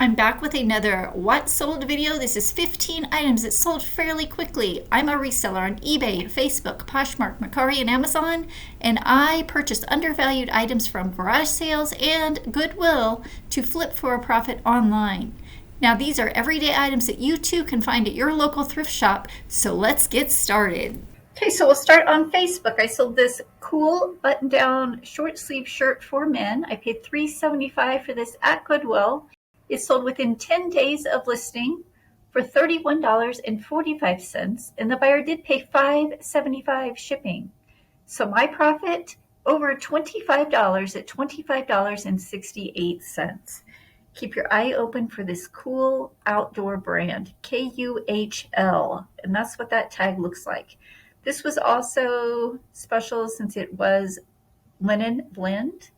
I'm back with another What Sold video. This is 15 items that sold fairly quickly. I'm a reseller on eBay, Facebook, Poshmark, Mercari, and Amazon, and I purchased undervalued items from garage sales and Goodwill to flip for a profit online. Now these are everyday items that you too can find at your local thrift shop, so let's get started. Okay, so we'll start on Facebook. I sold this cool button-down short sleeve shirt for men. I paid $3.75 for this at Goodwill. It sold within 10 days of listing for $31.45, and the buyer did pay $5.75 shipping. So my profit over $25 at $25.68. Keep your eye open for this cool outdoor brand, KUHL, and that's what that tag looks like. This was also special since it was linen blend.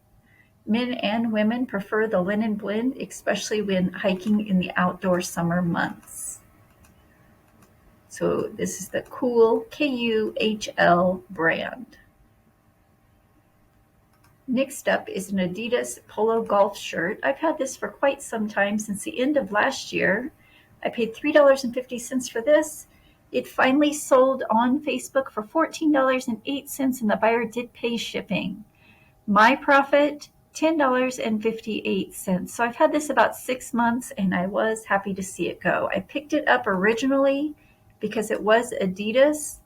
Men and women prefer the linen blend, especially when hiking in the outdoor summer months. So this is the cool KUHL brand. Next up is an Adidas polo golf shirt. I've had this for quite some time, since the end of last year. I paid $3.50 for this. It finally sold on Facebook for $14.08, and the buyer did pay shipping. My profit, $10.58. So I've had this about 6 months, and I was happy to see it go. I picked it up originally because it was Adidas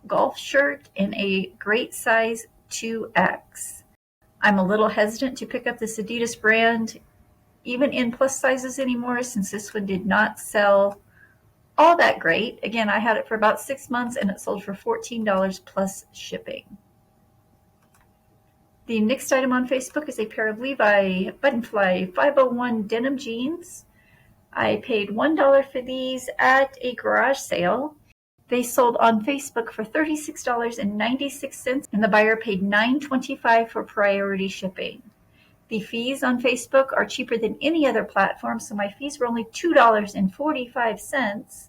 golf shirt in a great size 2X. I'm a little hesitant to pick up this Adidas brand even in plus sizes anymore, since this one did not sell all that great. Again, I had it for about 6 months and it sold for $14 plus shipping. The next item on Facebook is a pair of Levi Buttonfly 501 denim jeans. I paid $1 for these at a garage sale. They sold on Facebook for $36.96, and the buyer paid $9.25 for priority shipping. The fees on Facebook are cheaper than any other platform, so my fees were only $2.45.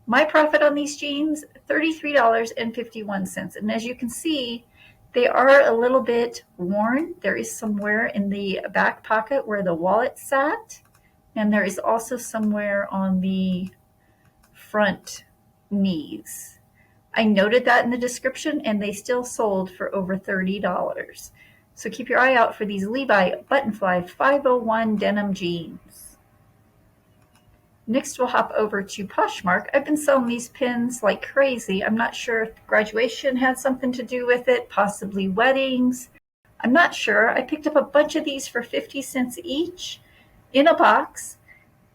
My profit on these jeans, $33.51. And as you can see, they are a little bit worn. There is somewhere in the back pocket where the wallet sat, and there is also somewhere on the front knees. I noted that in the description, and they still sold for over $30. So keep your eye out for these Levi Buttonfly 501 denim jeans. Next, we'll hop over to Poshmark. I've been selling these pins like crazy. I'm not sure if graduation had something to do with it, possibly weddings. I'm not sure. I picked up a bunch of these for 50 cents each in a box.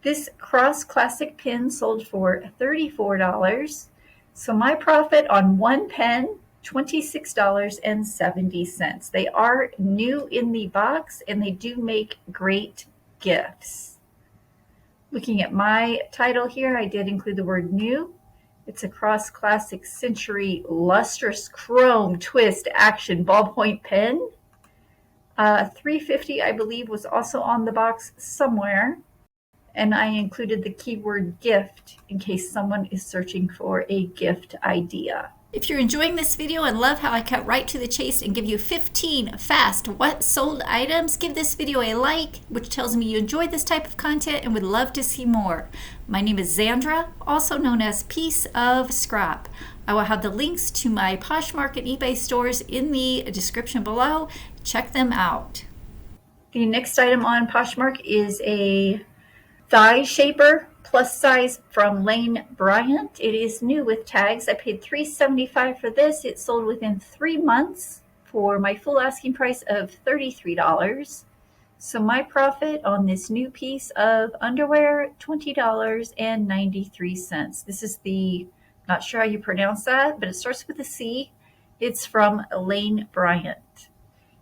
This cross classic pin sold for $34. So my profit on one pen, $26.70. They are new in the box, and they do make great gifts. Looking at my title here, I did include the word new. It's a cross classic century lustrous chrome twist action ballpoint pen. $3.50, I believe, was also on the box somewhere. And I included the keyword gift in case someone is searching for a gift idea. If you're enjoying this video and love how I cut right to the chase and give you 15 fast what sold items, give this video a like, which tells me you enjoyed this type of content and would love to see more. My name is Zandra, also known as Piece of Scrap. I will have the links to my Poshmark and eBay stores in the description below. Check them out. The next item on Poshmark is a thigh shaper plus size from Lane Bryant. It is new with tags. I paid $3.75 for this. It sold within 3 months for my full asking price of $33. So my profit on this new piece of underwear, $20.93. This is the, not sure how you pronounce that, but it starts with a C. It's from Lane Bryant.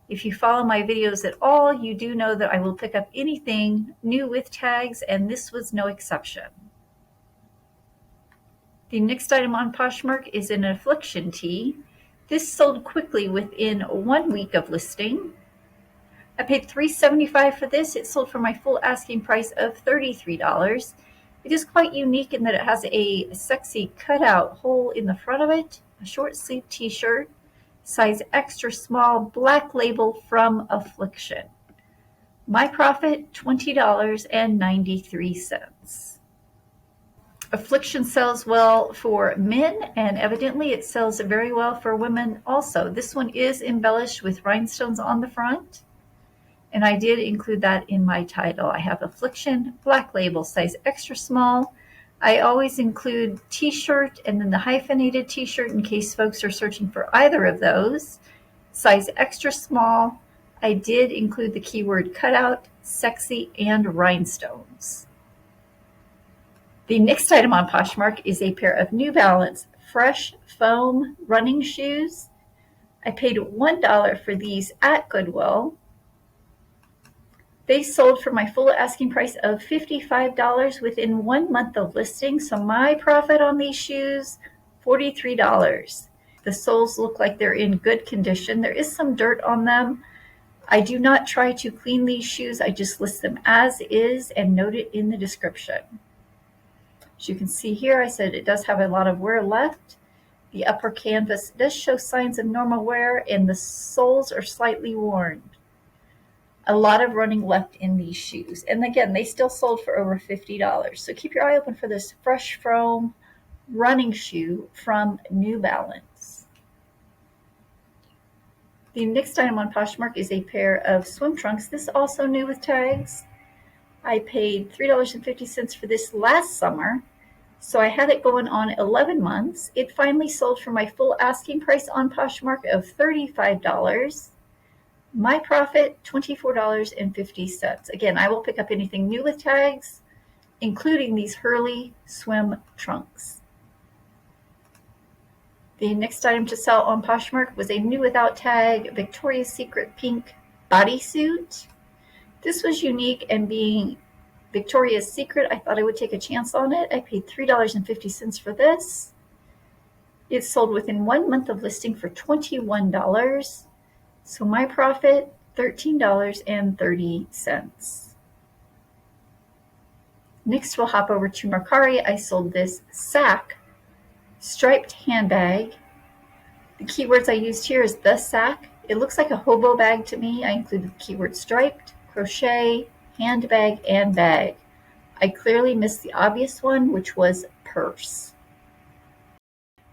If you follow my videos at all, you do know that I will pick up anything new with tags, and this was no exception. The next item on Poshmark is an affliction tee. This sold quickly within 1 week of listing. I paid $3.75 for this. It sold for my full asking price of $33. It is quite unique in that it has a sexy cutout hole in the front of it, a short sleeve t-shirt, size extra small, black label from Affliction. My profit, $20.93. Affliction sells well for men, and evidently it sells very well for women also. This one is embellished with rhinestones on the front, and I did include that in my title. I have Affliction, black label, size extra small. I always include t-shirt and then the hyphenated t-shirt in case folks are searching for either of those. Size extra small. I did include the keyword cutout, sexy, and rhinestones. The next item on Poshmark is a pair of New Balance Fresh Foam running shoes. I paid $1 for these at Goodwill. They sold for my full asking price of $55 within 1 month of listing, so my profit on these shoes, $43. The soles look like they're in good condition. There is some dirt on them. I do not try to clean these shoes. I just list them as is and note it in the description. As you can see here, I said it does have a lot of wear left. The upper canvas does show signs of normal wear, and the soles are slightly worn. A lot of running left in these shoes. And again, they still sold for over $50. So keep your eye open for this Fresh Foam running shoe from New Balance. The next item on Poshmark is a pair of swim trunks. This also new with tags. I paid $3.50 for this last summer. So I had it going on 11 months. It finally sold for my full asking price on Poshmark of $35. My profit, $24.50. Again, I will pick up anything new with tags, including these Hurley swim trunks. The next item to sell on Poshmark was a new without tag Victoria's Secret pink bodysuit. This was unique, and being Victoria's Secret, I thought I would take a chance on it. I paid $3.50 for this. It sold within 1 month of listing for $21. So my profit, $13.30. Next, we'll hop over to Mercari. I sold this sack striped handbag. The keywords I used here is the sack. It looks like a hobo bag to me. I included the keyword striped, crochet, handbag, and bag. I clearly missed the obvious one, which was purse.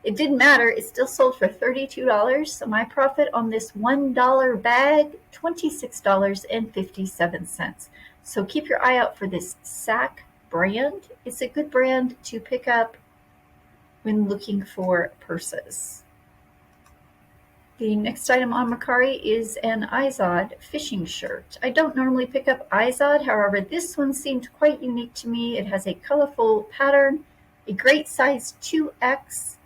It didn't matter. It still sold for $32. So my profit on this $1 bag, $26.57. So keep your eye out for this sack brand. It's a good brand to pick up when looking for purses. The next item on Mercari is an Izod fishing shirt. I don't normally pick up Izod, however, this one seemed quite unique to me. It has a colorful pattern, a great size 2X,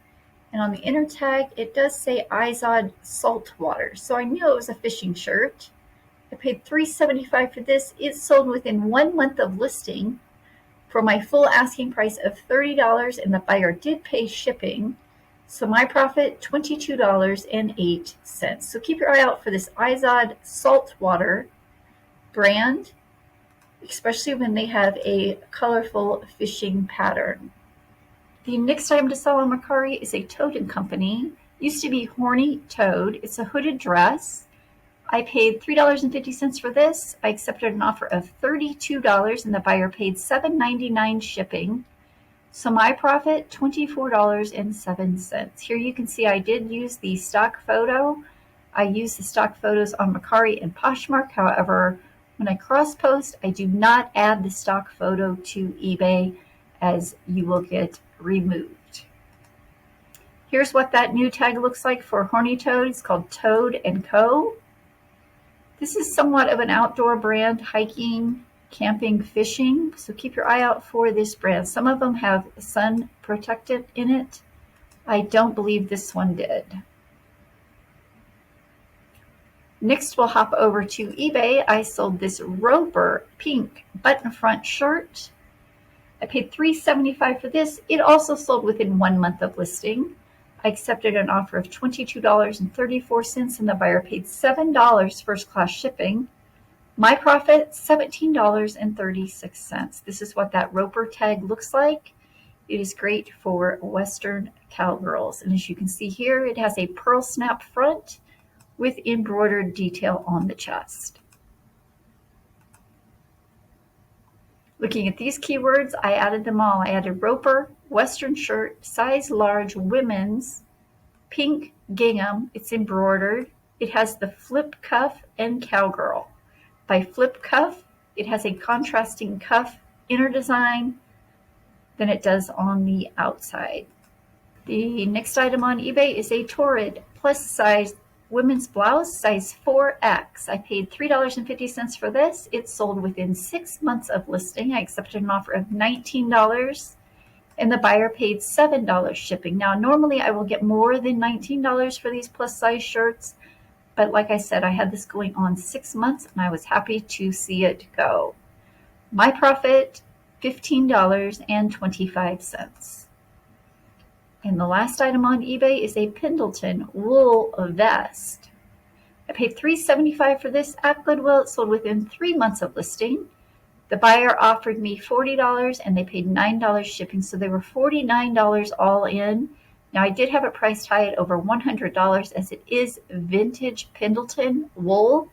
and on the inner tag, it does say Izod Saltwater. So I knew it was a fishing shirt. I paid $3.75 for this. It sold within 1 month of listing for my full asking price of $30, and the buyer did pay shipping. So my profit, $22.08. So keep your eye out for this Izod Saltwater brand, especially when they have a colorful fishing pattern. The next item to sell on Mercari is a Toad & Company. Used to be Horny Toad. It's a hooded dress. I paid $3.50 for this. I accepted an offer of $32, and the buyer paid $7.99 shipping. So my profit, $24.07. Here you can see I did use the stock photo. I use the stock photos on Mercari and Poshmark. However, when I cross-post, I do not add the stock photo to eBay, as you will get removed. Here's what that new tag looks like for Horny Toad. It's called Toad & Co. This is somewhat of an outdoor brand, hiking, camping, fishing. So keep your eye out for this brand. Some of them have sun protectant in it. I don't believe this one did. Next, we'll hop over to eBay. I sold this Roper pink button front shirt. I paid $3.75 for this. It also sold within 1 month of listing. I accepted an offer of $22.34, and the buyer paid $7 first class shipping. My profit, $17.36. This is what that Roper tag looks like. It is great for Western cowgirls. And as you can see here, it has a pearl snap front with embroidered detail on the chest. Looking at these keywords, I added them all. I added roper, western shirt, size large, women's, pink gingham. It's embroidered. It has the flip cuff and cowgirl. By flip cuff, it has a contrasting cuff inner design than it does on the outside. The next item on eBay is a Torrid plus size women's blouse, size 4X. I paid $3.50 for this. It sold within 6 months of listing. I accepted an offer of $19 and the buyer paid $7 shipping. Now, normally I will get more than $19 for these plus size shirts, but like I said, I had this going on 6 months and I was happy to see it go. My profit, $15.25. And the last item on eBay is a Pendleton wool vest. I paid $3.75 for this at Goodwill. It sold within 3 months of listing. The buyer offered me $40 and they paid $9 shipping, so they were $49 all in. Now I did have it priced high at over $100 as it is vintage Pendleton wool.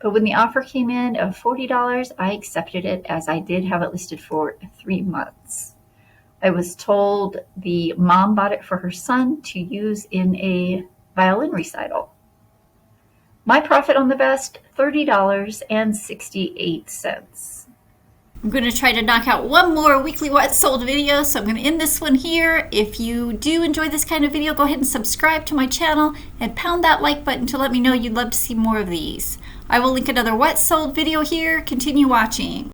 But when the offer came in of $40, I accepted it as I did have it listed for 3 months. I was told the mom bought it for her son to use in a violin recital. My profit on the vest, $30.68. I'm going to try to knock out one more weekly what sold video, so I'm going to end this one here. If you do enjoy this kind of video, go ahead and subscribe to my channel and pound that like button to let me know you'd love to see more of these. I will link another what sold video here. Continue watching.